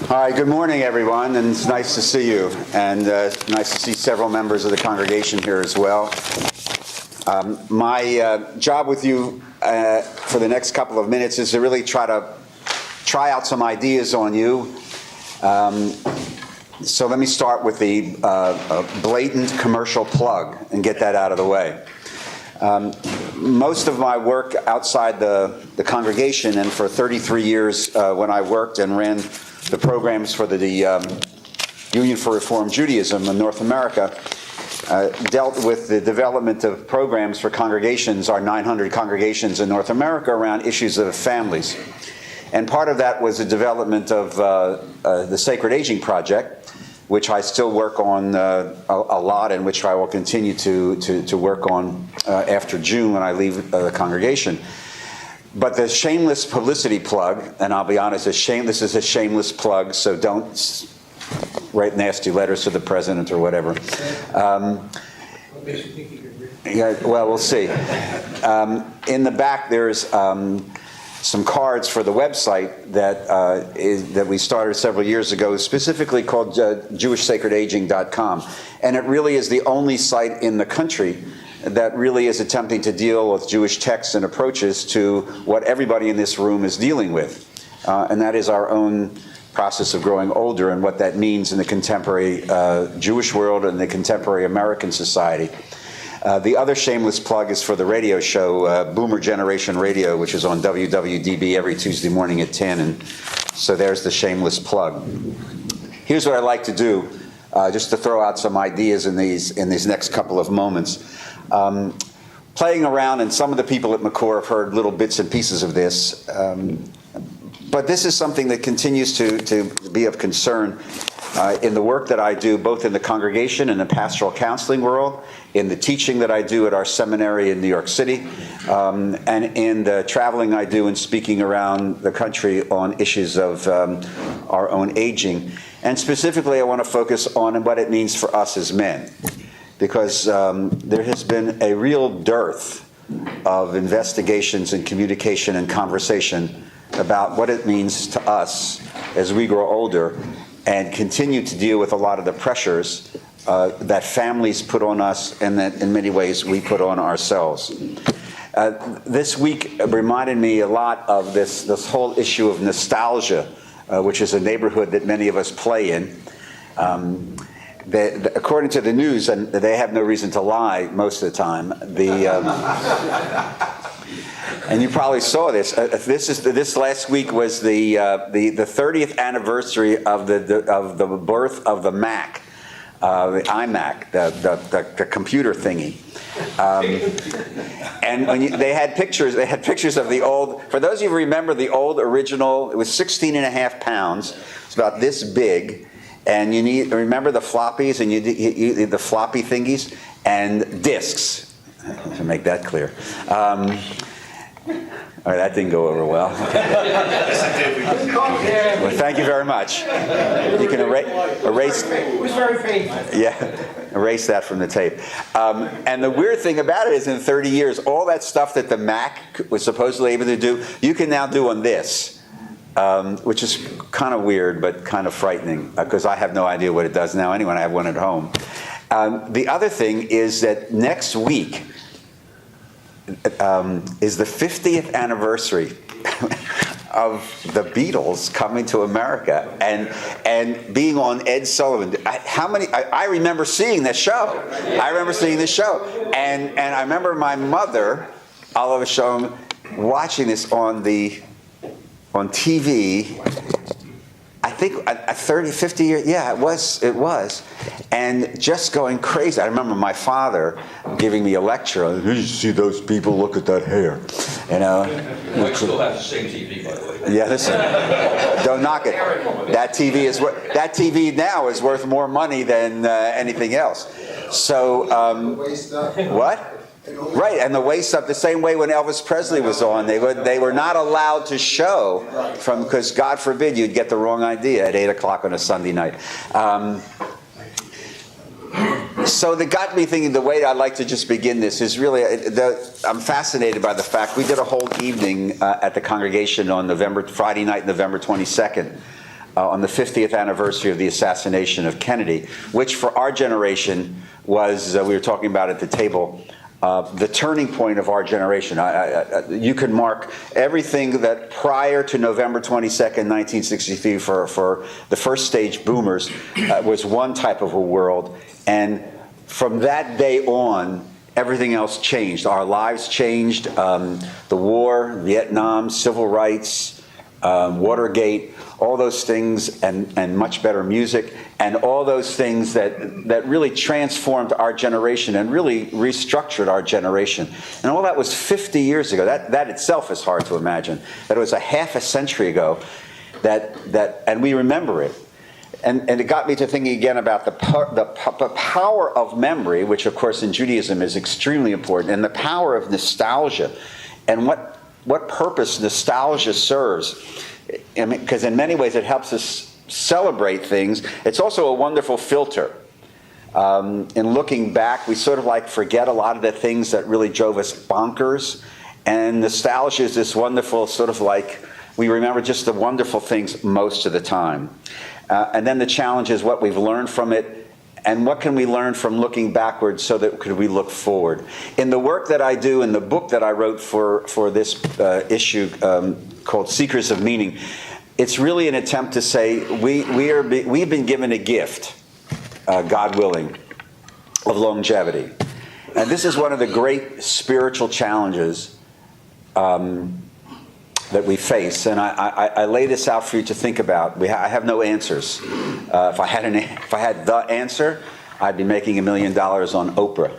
Hi, good morning, everyone, and it's nice to see you, and nice to see several members of the congregation here as well. My job with you for the next couple of minutes is to really try out some ideas on you. So let me start with the blatant commercial plug and get that out of the way. Most of my work outside the congregation, and for 33 years when I worked and ran the programs for the Union for Reform Judaism in North America, dealt with the development of programs for congregations, our 900 congregations in North America, around issues of families. And part of that was the development of the Sacred Aging Project, which I still work on a lot, and which I will continue to work on after June when I leave the congregation. But the shameless publicity plug, and I'll be honest, this is a shameless plug, so don't write nasty letters to the president or whatever. Yeah, well, we'll see. In the back, there's some cards for the website that we started several years ago, specifically called JewishSacredAging.com. And it really is the only site in the country that really is attempting to deal with Jewish texts and approaches to what everybody in this room is dealing with. And that is our own process of growing older and what that means in the contemporary Jewish world and the contemporary American society. The other shameless plug is for the radio show, Boomer Generation Radio, which is on WWDB every Tuesday morning at 10. And so there's the shameless plug. Here's what I'd like to do, just to throw out some ideas in these next couple of moments. Playing around, and some of the people at McCore have heard little bits and pieces of this, but this is something that continues to be of concern in the work that I do, both in the congregation and the pastoral counseling world, in the teaching that I do at our seminary in New York City, and in the traveling I do and speaking around the country on issues of our own aging. And specifically, I want to focus on what it means for us as men, because there has been a real dearth of investigations and communication and conversation about what it means to us as we grow older and continue to deal with a lot of the pressures that families put on us and that in many ways we put on ourselves. This week reminded me a lot of this whole issue of nostalgia, which is a neighborhood that many of us play in. According to the news, and they have no reason to lie most of the time, and you probably saw this. This last week was the 30th anniversary of the birth of the Mac, the iMac, the computer thingy. And when they had pictures of the old. For those of you who remember the old original, it was 16.5 pounds. It's about this big. And you remember the floppies and the floppy thingies and discs, to make that clear. All right, that didn't go over well. Well, thank you very much. You can erase. It was very painful. Yeah, erase that from the tape. And the weird thing about it is, in 30 years, all that stuff that the Mac was supposedly able to do, you can now do on this. Which is kind of weird, but kind of frightening, because I have no idea what it does now anyway. I have one at home. The other thing is that next week is the 50th anniversary of the Beatles coming to America and being on Ed Sullivan. I remember seeing this show. And I remember my mother, Oliver Schoen, watching this on TV, I think 30, 50 years, yeah, it was, and just going crazy. I remember my father giving me a lecture on, "You see those people, look at that hair," you know. I still have the same TV, by the way. Yeah, listen, don't knock it. That TV now is worth more money than anything else. So, what? Right, and the waist up the same way when Elvis Presley was on. They were not allowed to show because God forbid you'd get the wrong idea at 8 o'clock on a Sunday night. So that got me thinking, the way I'd like to just begin this is really, I'm fascinated by the fact we did a whole evening at the congregation on Friday night, November 22nd, on the 50th anniversary of the assassination of Kennedy, which for our generation was, we were talking about at the table, the turning point of our generation. You can mark everything that prior to November 22nd, 1963, for the first stage boomers, was one type of a world. And from that day on, everything else changed. Our lives changed. The war, Vietnam, civil rights, Watergate, all those things, and much better music, and all those things that really transformed our generation and really restructured our generation. And all that was 50 years ago. That itself is hard to imagine. That it was a half a century ago, and we remember it. And it got me to thinking again about the power of memory, which of course in Judaism is extremely important, and the power of nostalgia, and what purpose nostalgia serves. Because in many ways it helps us celebrate things. It's also a wonderful filter. In looking back, we sort of like forget a lot of the things that really drove us bonkers. And nostalgia is this wonderful sort of like, we remember just the wonderful things most of the time. And then the challenge is what we've learned from it, and what can we learn from looking backwards so that could we look forward. In the work that I do, in the book that I wrote for this issue called Seekers of Meaning, it's really an attempt to say we've been given a gift, God willing, of longevity. And this is one of the great spiritual challenges that we face, and I lay this out for you to think about. I have no answers. If I had the answer, I'd be making $1 million on Oprah.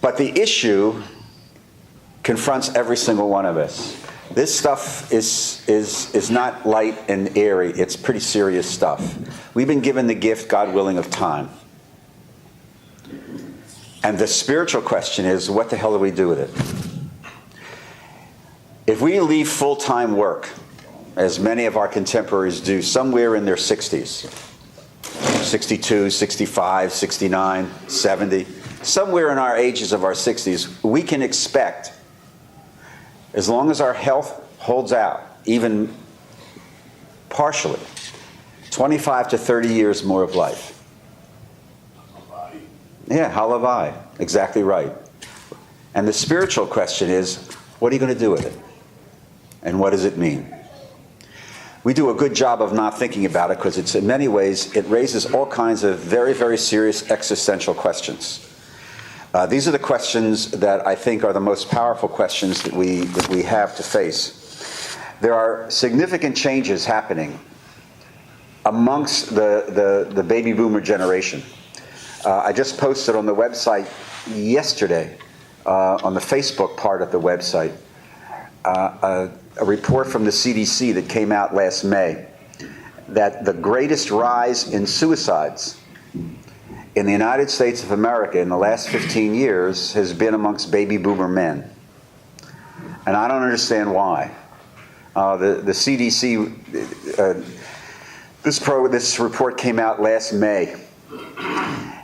But the issue confronts every single one of us. This stuff is not light and airy. It's pretty serious stuff. We've been given the gift, God willing, of time. And the spiritual question is, what the hell do we do with it? If we leave full-time work, as many of our contemporaries do, somewhere in their 60s, 62, 65, 69, 70, somewhere in our ages of our 60s, we can expect, as long as our health holds out, even partially, 25 to 30 years more of life. Yeah, halavai, exactly right. And the spiritual question is, what are you going to do with it? And what does it mean? We do a good job of not thinking about it because it's, in many ways, it raises all kinds of very, very serious existential questions. These are the questions that I think are the most powerful questions that we have to face. There are significant changes happening amongst the baby boomer generation. I just posted on the website yesterday, on the Facebook part of the website, a report from the CDC that came out last May, that the greatest rise in suicides in the United States of America in the last 15 years has been amongst baby boomer men. And I don't understand why. The CDC, this report came out last May.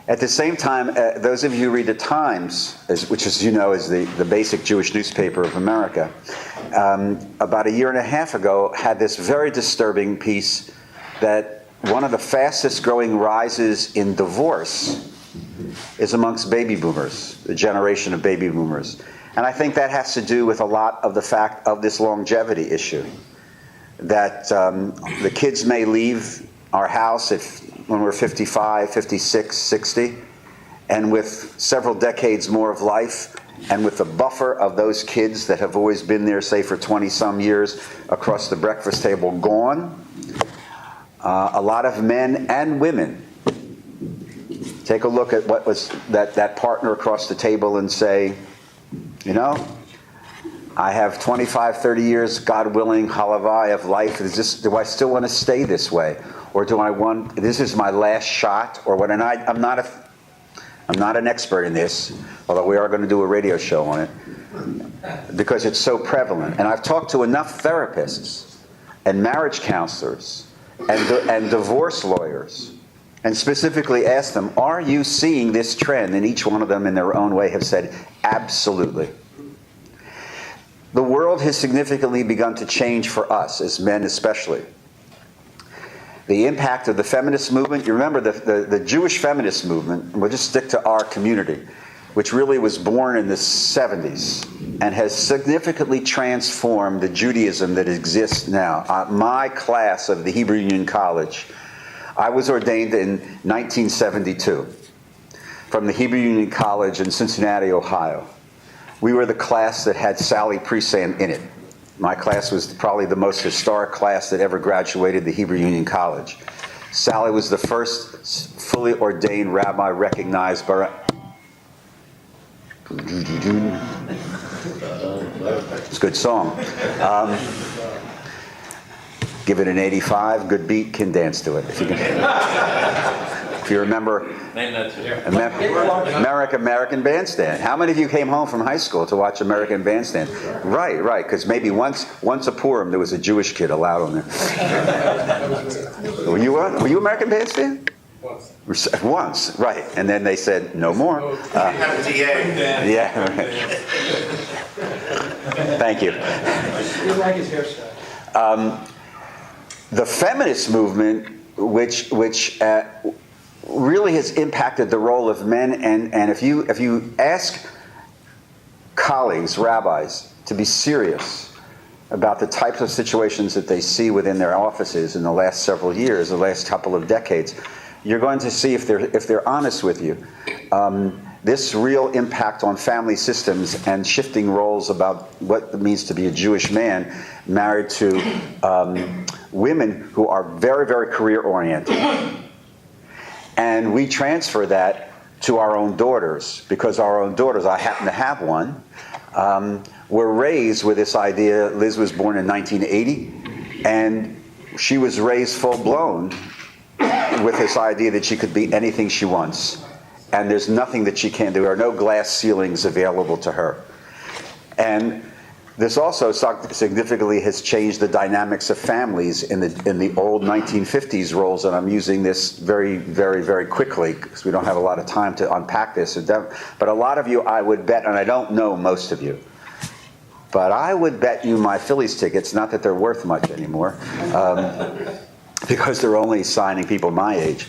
At the same time, those of you who read the Times, which, as you know, is the basic Jewish newspaper of America, about a year and a half ago had this very disturbing piece that one of the fastest growing rises in divorce is amongst baby boomers, the generation of baby boomers. And I think that has to do with a lot of the fact of this longevity issue, that the kids may leave our house when we're 55, 56, 60, and with several decades more of life, and with the buffer of those kids that have always been there, say for 20-some years, across the breakfast table gone, a lot of men and women take a look at what was that partner across the table and say, you know, I have 25, 30 years, God willing, halavai of life. Do I still want to stay this way? Or do I want, this is my last shot? Or what? And I'm not an expert in this, although we are going to do a radio show on it, because it's so prevalent. And I've talked to enough therapists and marriage counselors and divorce lawyers, and specifically asked them, are you seeing this trend? And each one of them in their own way have said, absolutely. The world has significantly begun to change for us, as men especially. The impact of the feminist movement. You remember the Jewish feminist movement, and we'll just stick to our community, which really was born in the 70s and has significantly transformed the Judaism that exists now. My class of the Hebrew Union College, I was ordained in 1972 from the Hebrew Union College in Cincinnati, Ohio. We were the class that had Sally Priesand in it. My class was probably the most historic class that ever graduated the Hebrew Union College. Sally was the first fully ordained rabbi recognized by... It's a good song. Give it an 85, good beat, can dance to it. If you remember American Bandstand. How many of you came home from high school to watch American Bandstand? Right, because maybe once a Purim there was a Jewish kid allowed on there. Were you American Bandstand? Once, right. And then they said, no more. Yeah. Thank you. You like his hairstyle. The feminist movement, which really has impacted the role of men, and if you ask colleagues, rabbis, to be serious about the types of situations that they see within their offices in the last several years, the last couple of decades, you're going to see, if they're honest with you, this real impact on family systems and shifting roles about what it means to be a Jewish man married to women who are very, very career-oriented. And we transfer that to our own daughters, because our own daughters, I happen to have one, were raised with this idea. Liz was born in 1980, and she was raised full-blown with this idea that she could be anything she wants. And there's nothing that she can't do. There are no glass ceilings available to her. And this also significantly has changed the dynamics of families in the old 1950s roles, and I'm using this very, very, very quickly because we don't have a lot of time to unpack this. But a lot of you, I would bet, and I don't know most of you, but I would bet you my Phillies tickets, not that they're worth much anymore, because they're only signing people my age.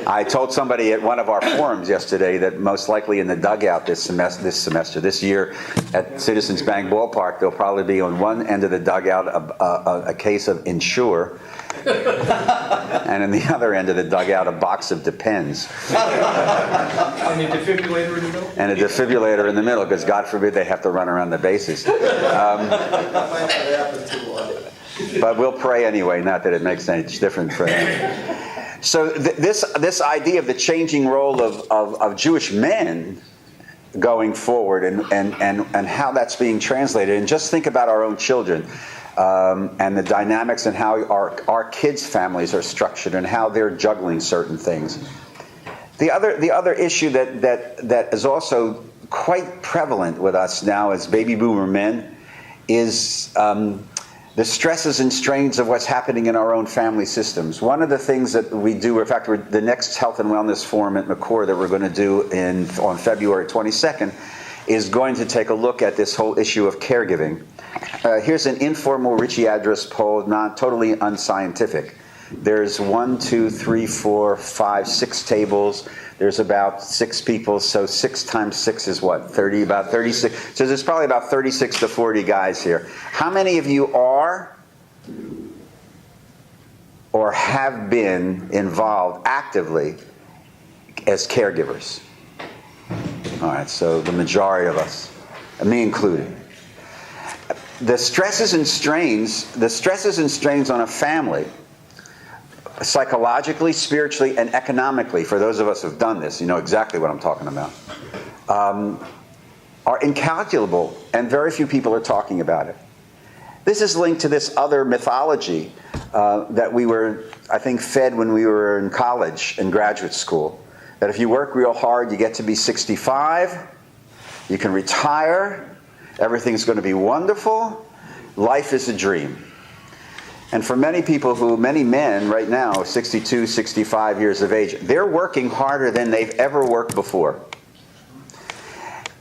I told somebody at one of our forums yesterday that most likely in the dugout this year at Citizens Bank Ballpark, there'll probably be on one end of the dugout a case of Ensure, and in the other end of the dugout a box of Depends. And a defibrillator in the middle? And a defibrillator in the middle, because God forbid they have to run around the bases. But we'll pray anyway, not that it makes any difference for them. So this idea of the changing role of Jewish men going forward and how that's being translated, and just think about our own children and the dynamics and how our kids' families are structured and how they're juggling certain things. The other issue that is also quite prevalent with us now as baby boomer men is the stresses and strains of what's happening in our own family systems. One of the things that we do, in fact, the next Health and Wellness Forum at McCourt that we're going to do on February 22nd is going to take a look at this whole issue of caregiving. Here's an informal Ritchie address poll, not totally unscientific. There's 1, 2, 3, 4, 5, 6 tables. There's about 6 people, so 6 times 6 is what? 30, about 36. So there's probably about 36 to 40 guys here. How many of you are or have been involved actively as caregivers? All right, so the majority of us, me included. The stresses and strains on a family, psychologically, spiritually, and economically, for those of us who've done this, you know exactly what I'm talking about, are incalculable, and very few people are talking about it. This is linked to this other mythology that we were, I think, fed when we were in college and graduate school, that if you work real hard, you get to be 65, you can retire, everything's going to be wonderful, life is a dream. And for many people many men right now, 62, 65 years of age, they're working harder than they've ever worked before.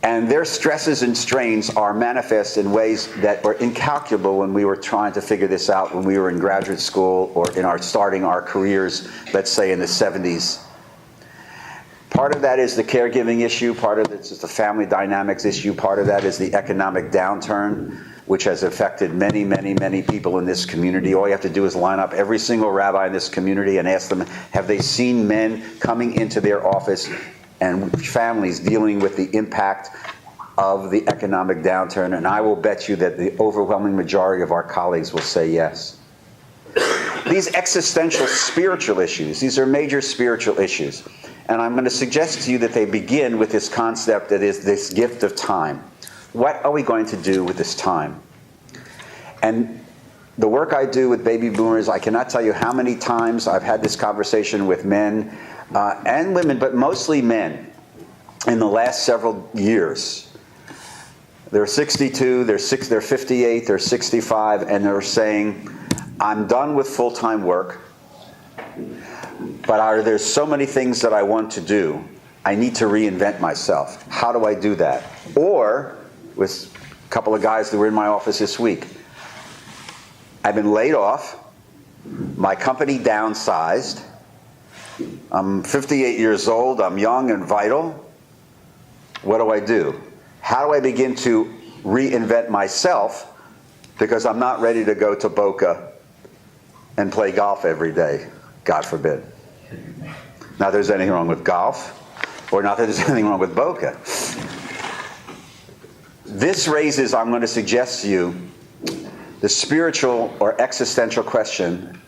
And their stresses and strains are manifest in ways that were incalculable when we were trying to figure this out when we were in graduate school or starting our careers, let's say in the 70s. Part of that is the caregiving issue, part of it is the family dynamics issue, part of that is the economic downturn, which has affected many, many, many people in this community. All you have to do is line up every single rabbi in this community and ask them, have they seen men coming into their office and families dealing with the impact of the economic downturn? And I will bet you that the overwhelming majority of our colleagues will say yes. These existential spiritual issues, these are major spiritual issues. And I'm going to suggest to you that they begin with this concept that is this gift of time. What are we going to do with this time? And the work I do with baby boomers, I cannot tell you how many times I've had this conversation with men and women, but mostly men, in the last several years. They're 62, they're 58, they're 65, and they're saying, I'm done with full-time work, but there's so many things that I want to do. I need to reinvent myself. How do I do that? Or, with a couple of guys that were in my office this week, I've been laid off, my company downsized, I'm 58 years old, I'm young and vital. What do I do? How do I begin to reinvent myself, because I'm not ready to go to Boca and play golf every day, God forbid. Not that there's anything wrong with golf, or not that there's anything wrong with Boca. This raises, I'm going to suggest to you, the spiritual or existential question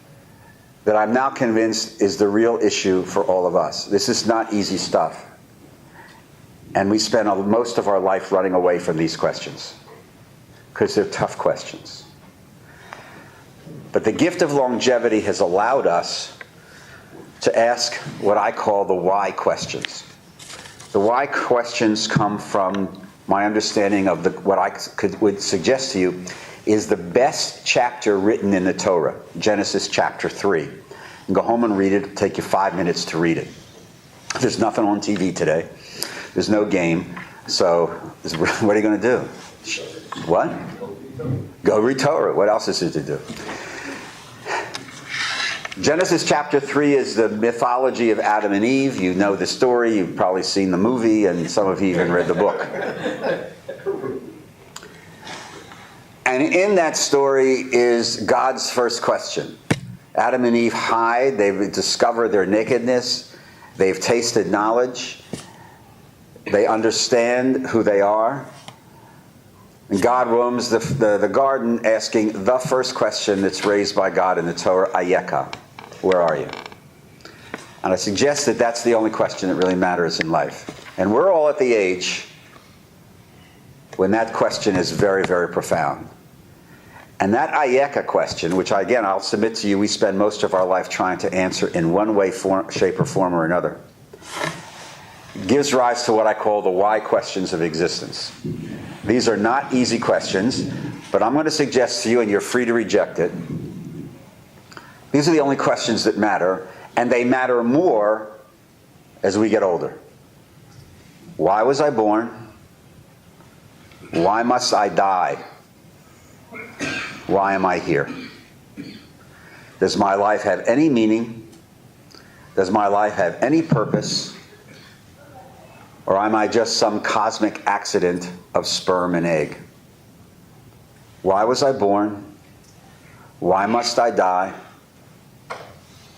that I'm now convinced is the real issue for all of us. This is not easy stuff. And we spend most of our life running away from these questions because they're tough questions. But the gift of longevity has allowed us to ask what I call the why questions. The why questions come from my understanding of what I would suggest to you is the best chapter written in the Torah, Genesis chapter 3. You can go home and read it. It'll take you 5 minutes to read it. There's nothing on TV today. There's no game. So what are you going to do? What? Go read Torah. What else is there to do? Genesis chapter 3 is the mythology of Adam and Eve. You know the story. You've probably seen the movie, and some of you even read the book. And in that story is God's first question. Adam and Eve hide. They've discovered their nakedness. They've tasted knowledge. They understand who they are. And God roams the garden asking the first question that's raised by God in the Torah, Ayeka, where are you? And I suggest that that's the only question that really matters in life. And we're all at the age when that question is very, very profound. And that Ayeka question, which again, I'll submit to you, we spend most of our life trying to answer in one way, shape, or form or another, gives rise to what I call the why questions of existence. These are not easy questions, but I'm going to suggest to you, and you're free to reject it, these are the only questions that matter, and they matter more as we get older. Why was I born? Why must I die? Why am I here? Does my life have any meaning? Does my life have any purpose? Or am I just some cosmic accident of sperm and egg? Why was I born? Why must I die?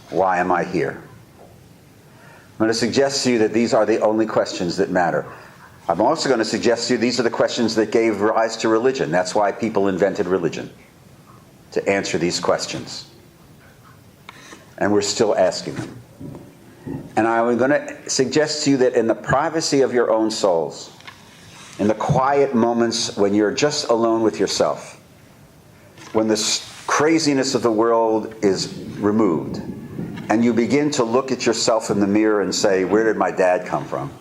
Why am I here? I'm going to suggest to you that these are the only questions that matter. I'm also going to suggest to you these are the questions that gave rise to religion. That's why people invented religion, to answer these questions. And we're still asking them. And I'm going to suggest to you that in the privacy of your own souls, in the quiet moments when you're just alone with yourself, when the craziness of the world is removed, and you begin to look at yourself in the mirror and say, where did my dad come from?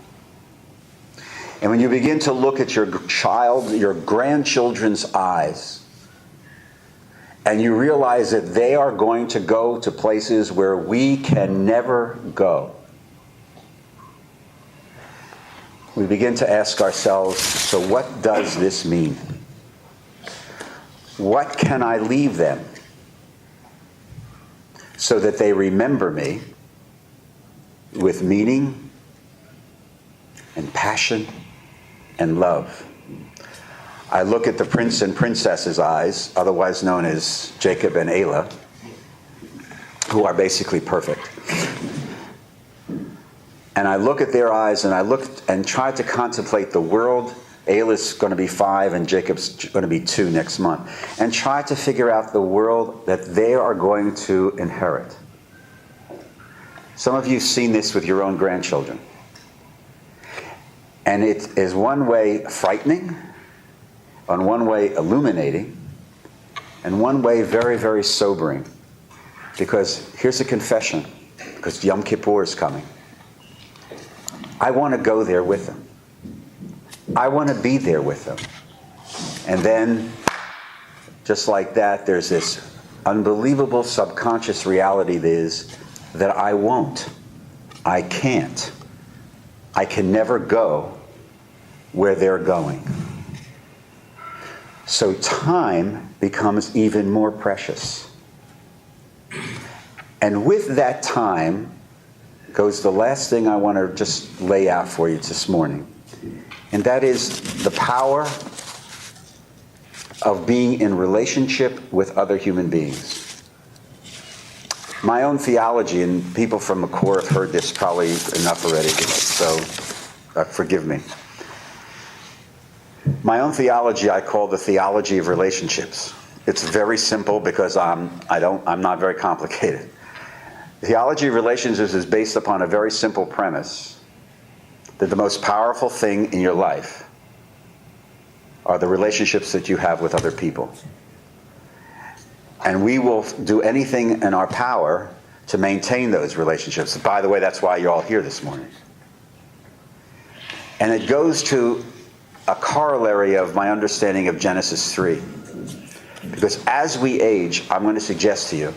And when you begin to look at your child, your grandchildren's eyes, and you realize that they are going to go to places where we can never go, we begin to ask ourselves, so what does this mean? What can I leave them so that they remember me with meaning and passion and love? I look at the prince and princess's eyes, otherwise known as Jacob and Ayla, who are basically perfect. And I look at their eyes and I look and try to contemplate the world. Ayla's going to be 5 and Jacob's going to be 2 next month. And try to figure out the world that they are going to inherit. Some of you have seen this with your own grandchildren. And it is one way frightening, on one way illuminating, and one way very, very sobering. Because here's a confession, because Yom Kippur is coming. I want to go there with them. I want to be there with them. And then, just like that, there's this unbelievable subconscious reality that is that I won't. I can't. I can never go where they're going. So time becomes even more precious. And with that time goes the last thing I want to just lay out for you this morning. And that is the power of being in relationship with other human beings. My own theology, and people from the core have heard this probably enough already, so forgive me. My own theology I call the theology of relationships. It's very simple because I'm not very complicated. The theology of relationships is based upon a very simple premise that the most powerful thing in your life are the relationships that you have with other people. And we will do anything in our power to maintain those relationships. By the way, that's why you're all here this morning. And it goes to a corollary of my understanding of Genesis 3. Because as we age, I'm going to suggest to you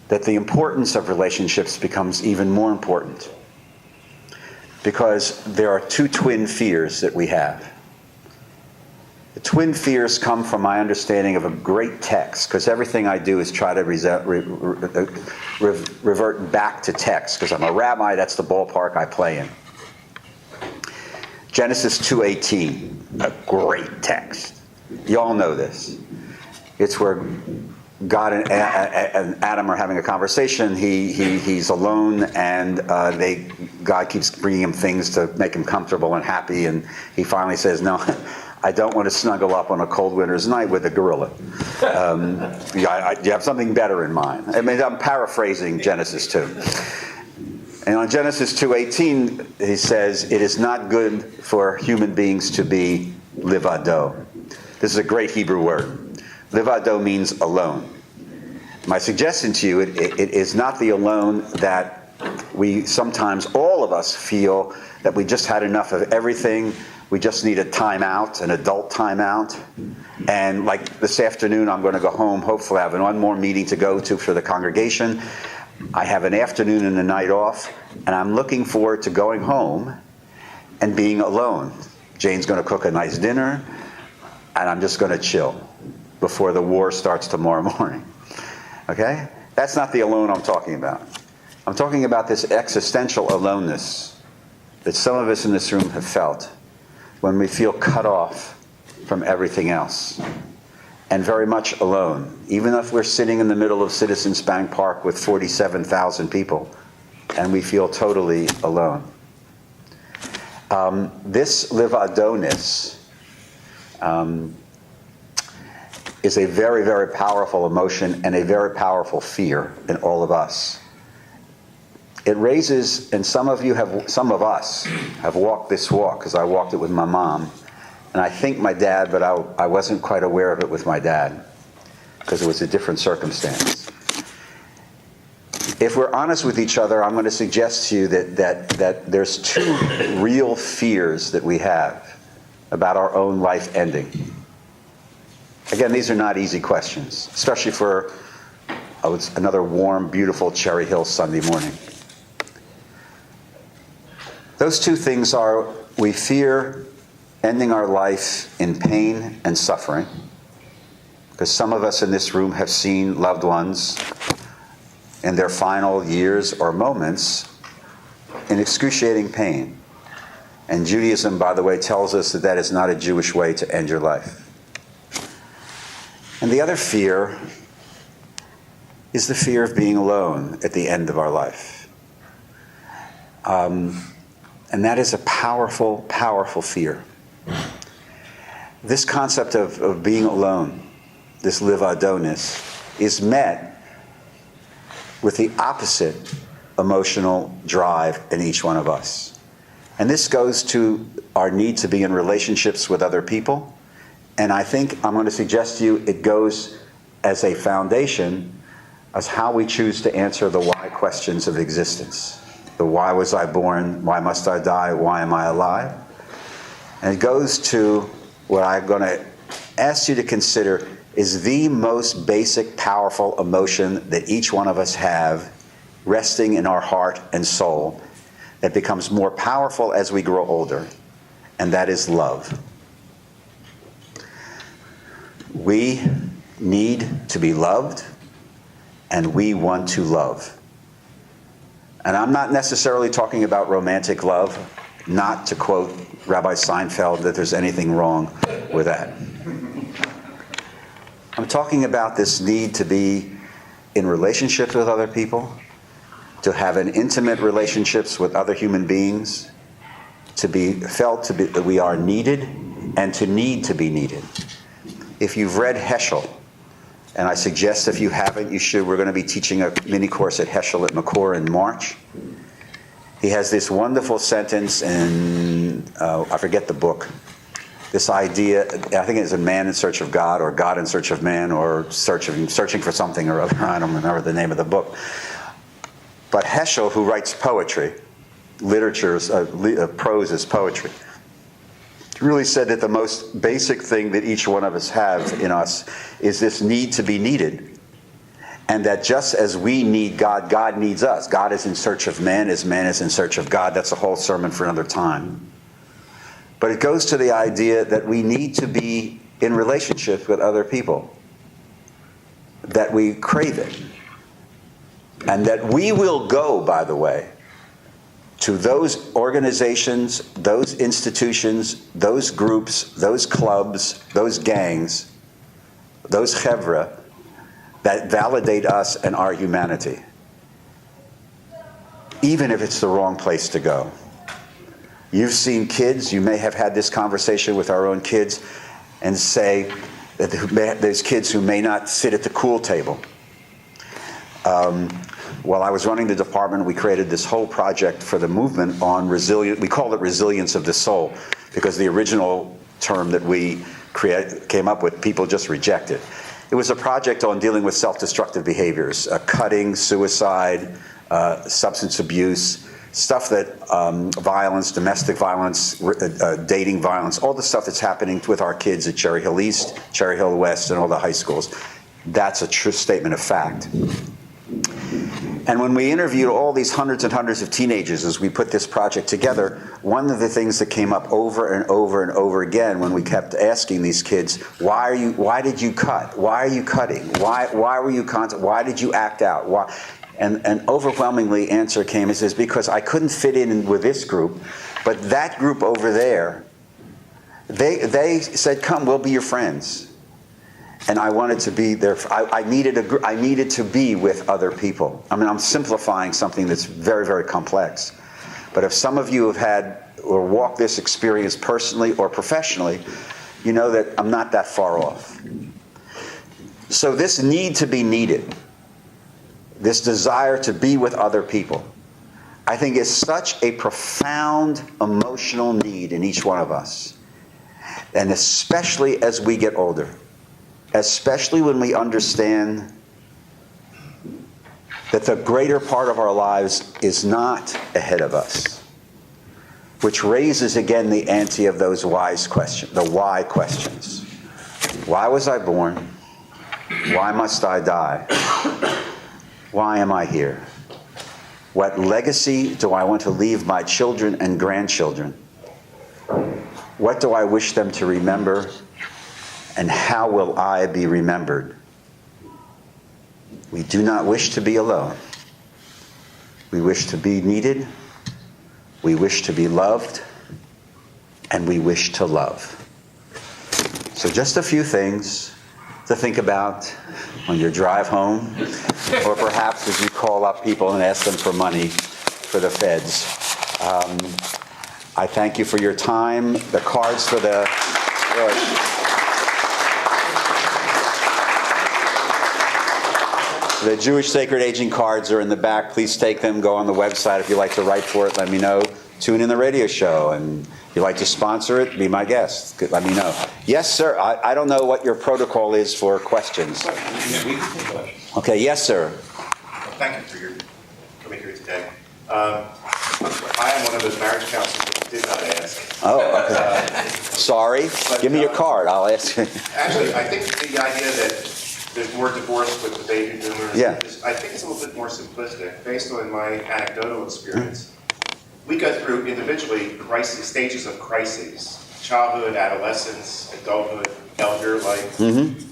that the importance of relationships becomes even more important. Because there are 2 twin fears that we have. The twin fears come from my understanding of a great text, because everything I do is try to revert back to text, because I'm a rabbi, that's the ballpark I play in. Genesis 2:18, a great text. You all know this. It's where God and Adam are having a conversation. He's alone, and God keeps bringing him things to make him comfortable and happy. And he finally says, "No, I don't want to snuggle up on a cold winter's night with a gorilla. You have something better in mind." I mean, I'm paraphrasing Genesis 2. And on Genesis 2:18, he says, "It is not good for human beings to be livado." This is a great Hebrew word. Livado means alone. My suggestion to you, it is not the alone that we sometimes, all of us, feel that we just had enough of everything. We just need a time out, an adult time out. And like this afternoon, I'm going to go home. Hopefully I have one more meeting to go to for the congregation. I have an afternoon and a night off, and I'm looking forward to going home and being alone. Jane's going to cook a nice dinner, and I'm just going to chill before the war starts tomorrow morning. Okay? That's not the alone I'm talking about. I'm talking about this existential aloneness that some of us in this room have felt when we feel cut off from everything else and very much alone. Even if we're sitting in the middle of Citizens Bank Park with 47,000 people and we feel totally alone. This livadoness is a very, very powerful emotion and a very powerful fear in all of us. It raises, and some of us have walked this walk, because I walked it with my mom, and I think my dad, but I wasn't quite aware of it with my dad, because it was a different circumstance. If we're honest with each other, I'm going to suggest to you that there's 2 real fears that we have about our own life ending. Again, these are not easy questions, especially for it's another warm, beautiful Cherry Hill Sunday morning. Those 2 things are We fear ending our life in pain and suffering, because some of us in this room have seen loved ones in their final years or moments in excruciating pain. And Judaism, by the way, tells us that that is not a Jewish way to end your life. And the other fear is the fear of being alone at the end of our life. And that is a powerful, powerful fear. This concept of being alone, this livadonis, is met with the opposite emotional drive in each one of us. And this goes to our need to be in relationships with other people. And I think I'm going to suggest to you it goes as a foundation as how we choose to answer the why questions of existence. The why was I born? Why must I die? Why am I alive? And it goes to what I'm going to ask you to consider is the most basic, powerful emotion that each one of us have resting in our heart and soul that becomes more powerful as we grow older, and that is love. We need to be loved, and we want to love. And I'm not necessarily talking about romantic love, not to quote Rabbi Seinfeld that there's anything wrong with that. I'm talking about this need to be in relationships with other people, to have an intimate relationships with other human beings, to be felt to be that we are needed, and to need to be needed. If you've read Heschel, and I suggest if you haven't, you should. We're going to be teaching a mini course at Heschel at McCourt in March. He has this wonderful sentence in, I forget the book, this idea, I think it's a man in search of God, or God in search of man, or searching for something or other. I don't remember the name of the book. But Heschel, who writes poetry, prose is poetry, really said that the most basic thing that each one of us have in us is this need to be needed. And that just as we need God, God needs us. God is in search of man as man is in search of God. That's a whole sermon for another time. But it goes to the idea that we need to be in relationship with other people, that we crave it. And that we will go, by the way, to those organizations, those institutions, those groups, those clubs, those gangs, those chevra that validate us and our humanity, even if it's the wrong place to go. You've seen kids, you may have had this conversation with our own kids, and say that there's kids who may not sit at the cool table. While I was running the department, we created this whole project for the movement on resilience. We called it resilience of the soul, because the original term that we came up with, people just rejected. It was a project on dealing with self-destructive behaviors, cutting, suicide, substance abuse, stuff that violence, domestic violence, dating violence, all the stuff that's happening with our kids at Cherry Hill East, Cherry Hill West, and all the high schools. That's a true statement of fact. And when we interviewed all these hundreds and hundreds of teenagers as we put this project together, one of the things that came up over and over and over again when we kept asking these kids, why did you cut? Why are you cutting? Why were you why did you act out? Why? And overwhelmingly answer came, it says, because I couldn't fit in with this group, but that group over there, they said, come, we'll be your friends. And I wanted to be there. I needed to be with other people. I mean, I'm simplifying something that's very, very complex. But if some of you have had or walked this experience personally or professionally, you know that I'm not that far off. So this need to be needed, this desire to be with other people, I think is such a profound emotional need in each one of us. And especially as we get older. Especially when we understand that the greater part of our lives is not ahead of us, which raises again the ante of those the why questions. Why was I born? Why must I die? Why am I here? What legacy do I want to leave my children and grandchildren? What do I wish them to remember? And how will I be remembered? We do not wish to be alone. We wish to be needed. We wish to be loved. And we wish to love. So just a few things to think about on your drive home, or perhaps as you call up people and ask them for money for the feds. I thank you for your time. The cards for the... The Jewish Sacred Aging cards are in the back. Please take them. Go on the website. If you'd like to write for it, let me know. Tune in the radio show. And if you'd like to sponsor it, be my guest. Let me know. Yes, sir. I don't know what your protocol is for questions. Okay, yes, sir. Thank you for your coming here today. I am one of those marriage counselors that did not ask. Oh, okay. Sorry. Give me your card. I'll ask you. Actually, I think the idea that there's more divorce with the baby boomers, I think it's a little bit more simplistic. Based on my anecdotal experience, we go through individually stages of crises: childhood, adolescence, adulthood, elder life.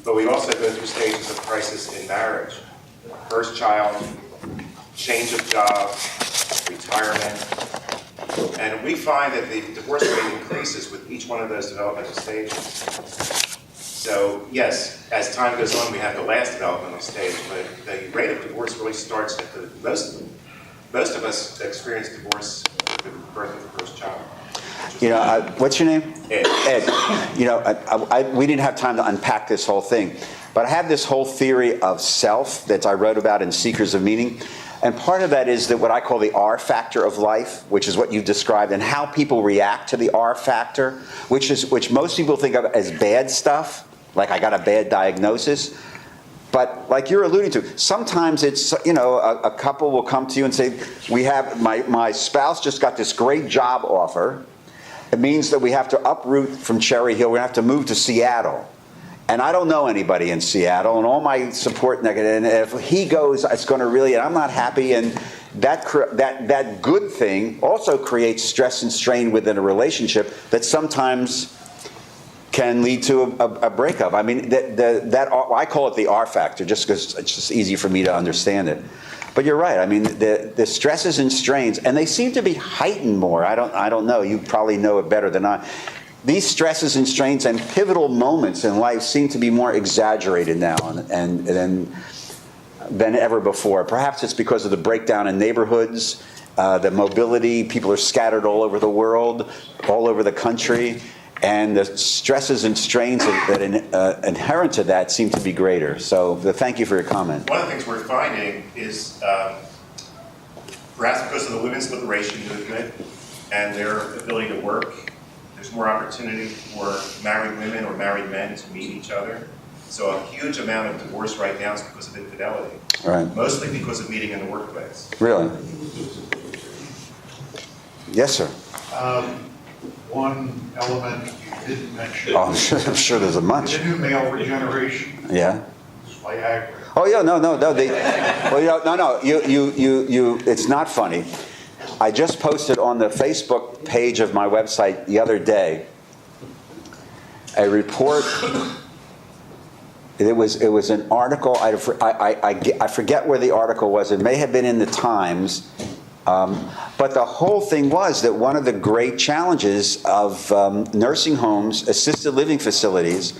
But we also go through stages of crisis in marriage: first child, change of job, retirement. And we find that the divorce rate increases with each one of those developmental stages. So yes, as time goes on, we have the last developmental stage, but the rate of divorce really starts at the most of us experience divorce with the birth of the first child. You know, what's your name? Ed. Ed. You know, we didn't have time to unpack this whole thing, but I have this whole theory of self that I wrote about in Seekers of Meaning. And part of that is that what I call the R factor of life, which is what you've described, and how people react to the R factor, which most people think of as bad stuff, like I got a bad diagnosis. But like you're alluding to, sometimes it's, you know, a couple will come to you and say, we have, my spouse just got this great job offer. It means that we have to uproot from Cherry Hill, we have to move to Seattle. And I don't know anybody in Seattle, and all my support negative. And if he goes, it's going to really, and I'm not happy. And that good thing also creates stress and strain within a relationship that sometimes can lead to a breakup. I mean, I call it the R factor, just because it's just easy for me to understand it. But you're right. I mean, the stresses and strains, and they seem to be heightened more. I don't know. You probably know it better than I. These stresses and strains and pivotal moments in life seem to be more exaggerated now than ever before. Perhaps it's because of the breakdown in neighborhoods, the mobility. People are scattered all over the world, all over the country, and the stresses and strains that inherent to that seem to be greater. So thank you for your comment. One of the things we're finding is, perhaps because of the women's liberation movement and their ability to work, there's more opportunity for married women or married men to meet each other. So a huge amount of divorce right now is because of infidelity. Right. Mostly because of meeting in the workplace. Really? Yes, sir. One element you didn't mention. Oh, I'm sure there's a bunch. The new male regeneration. Yeah. Is Viagra. Oh yeah, no. You. It's not funny. I just posted on the Facebook page of my website the other day a report. It was an article. I forget where the article was. It may have been in the Times. But the whole thing was that one of the great challenges of nursing homes, assisted living facilities,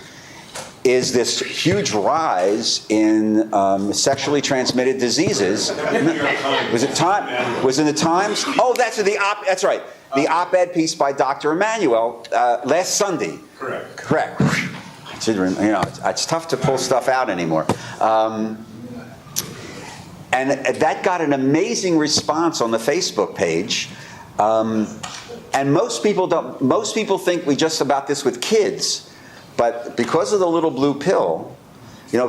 is this huge rise in sexually transmitted diseases. Was it time? Was in the Times? Oh, that's right. The op-ed piece by Dr. Emanuel last Sunday. Correct. It's tough to pull stuff out anymore. And that got an amazing response on the Facebook page. And most people think we just about this with kids. But because of the little blue pill,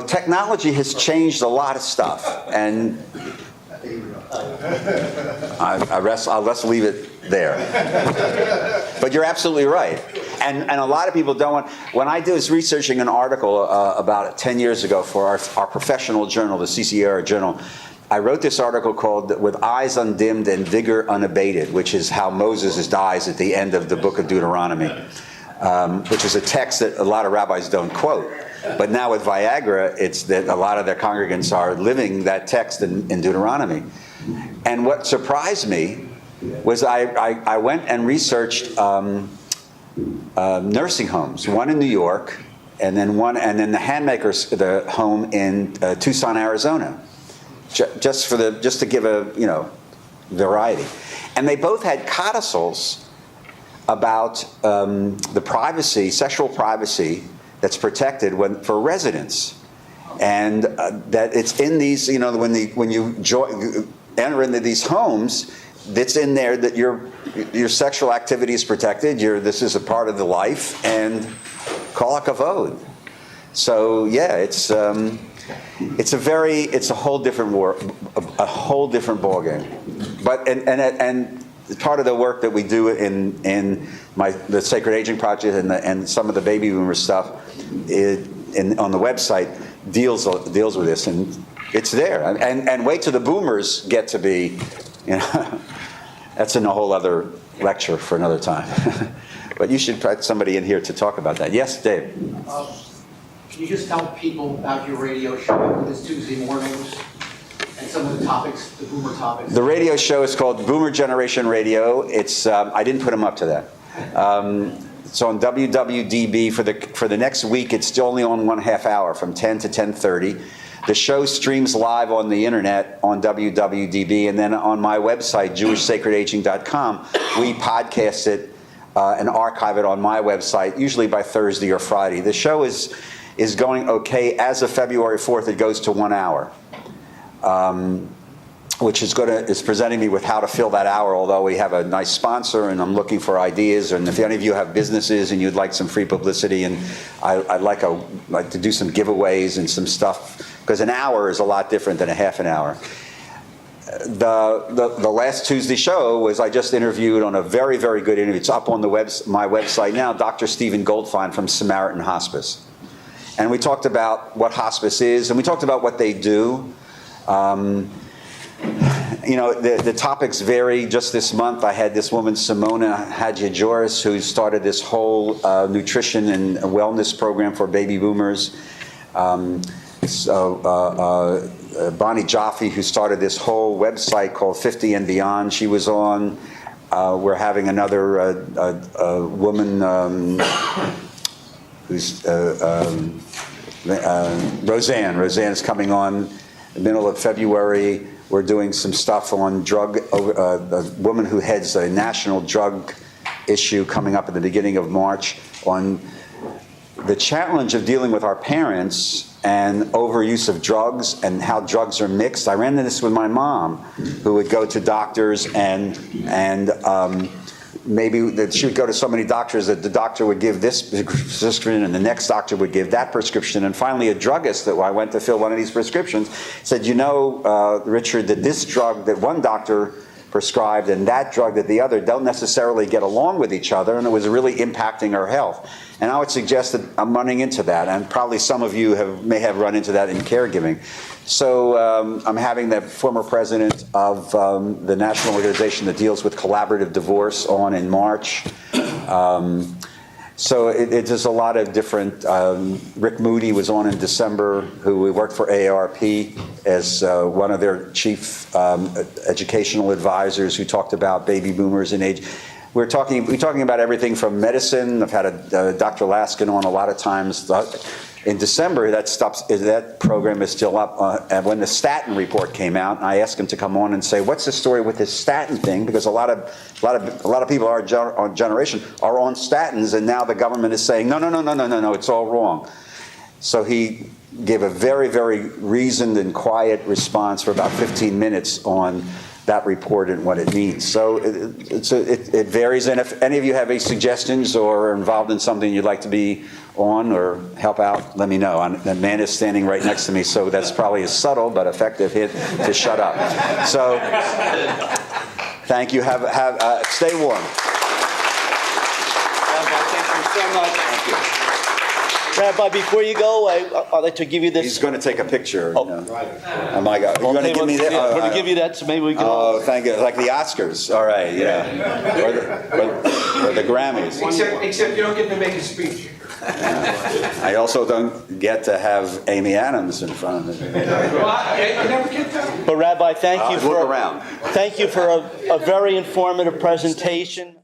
technology has changed a lot of stuff. And I'll just leave it there. But you're absolutely right. And a lot of people don't want... When I was researching an article about 10 years ago for our professional journal, the CCR Journal, I wrote this article called With Eyes Undimmed and Vigor Unabated, which is how Moses dies at the end of the book of Deuteronomy. which is a text that a lot of rabbis don't quote. But now with Viagra, it's that a lot of their congregants are living that text in Deuteronomy. And what surprised me was I went and researched nursing homes, one in New York, and then the Handmakers, the home in Tucson, Arizona, just to give a variety. And they both had codicils about the privacy, sexual privacy that's protected for residents, and that it's in these, when you enter into these homes, it's in there that your sexual activity is protected. This is a part of the life, and kol hakavod. So yeah, it's a whole different a whole different ballgame. But and part of the work that we do in the Sacred Aging Project and some of the baby boomer stuff on the website deals with this, and it's there. And wait till the boomers get to be, that's in a whole other lecture for another time. But you should put somebody in here to talk about that. Yes, Dave. Can you just tell people about your radio show this Tuesday mornings and some of the topics, the boomer topics? The radio show is called Boomer Generation Radio. It's I didn't put them up to that. It's on WWDB for the next week. It's still only on 1/2 hour from 10 to 10:30. The show streams live on the internet on WWDB, and then on my website, JewishSacredAging.com, we podcast it and archive it on my website, usually by Thursday or Friday. The show is going okay. As of February 4th, it goes to 1 hour, which is presenting me with how to fill that hour, although we have a nice sponsor, and I'm looking for ideas. And if any of you have businesses and you'd like some free publicity, and I'd like to do some giveaways and some stuff, because an hour is a lot different than a half an hour. The last Tuesday show was I just interviewed on a very, very good interview. It's up on my website now, Dr. Stephen Goldfein from Samaritan Hospice. And we talked about what hospice is, and we talked about what they do. The topics vary. Just this month, I had this woman, Simona Hadjiadjoris, who started this whole nutrition and wellness program for baby boomers. Bonnie Jaffe, who started this whole website called 50 and Beyond, she was on. We're having another woman who's Roseanne. Roseanne is coming on the middle of February. We're doing some stuff on drug, a woman who heads a national drug issue coming up at the beginning of March on the challenge of dealing with our parents and overuse of drugs and how drugs are mixed. I ran into this with my mom, who would go to doctors and maybe that she would go to so many doctors that the doctor would give this prescription and the next doctor would give that prescription. And finally, a druggist that I went to fill one of these prescriptions said, Richard, that this drug that one doctor prescribed and that drug that the other don't necessarily get along with each other, and it was really impacting her health. And I would suggest that I'm running into that, and probably some of you may have run into that in caregiving. So I'm having the former president of the national organization that deals with collaborative divorce on in March. So there's a lot of different. Rick Moody was on in December, who worked for AARP as one of their chief educational advisors, who talked about baby boomers and age. We're talking about everything from medicine. I've had Dr. Laskin on a lot of times. In December, that program is still up. And when the statin report came out, I asked him to come on and say, "What's the story with this statin thing?" Because a lot of people our generation are on statins, and now the government is saying, "No, it's all wrong." So he gave a very, very reasoned and quiet response for about 15 minutes on that report and what it means. So it varies. And if any of you have any suggestions or are involved in something you'd like to be on or help out, let me know. The man is standing right next to me, so that's probably a subtle but effective hit to shut up. So thank you. Stay warm. Thank you so much. Thank you. Rabbi, before you go, I'd like to give you He's this. going to take a picture. Oh. Oh my God! You're going to give me that? I'm going to give you that, so maybe we can. Oh, thank you. Like the Oscars. All right, yeah. Or the Grammys. Except you don't get to make a speech. I also don't get to have Amy Adams in front of me. Well, you never get that. But Rabbi, thank you Look for around. thank you for a very informative presentation.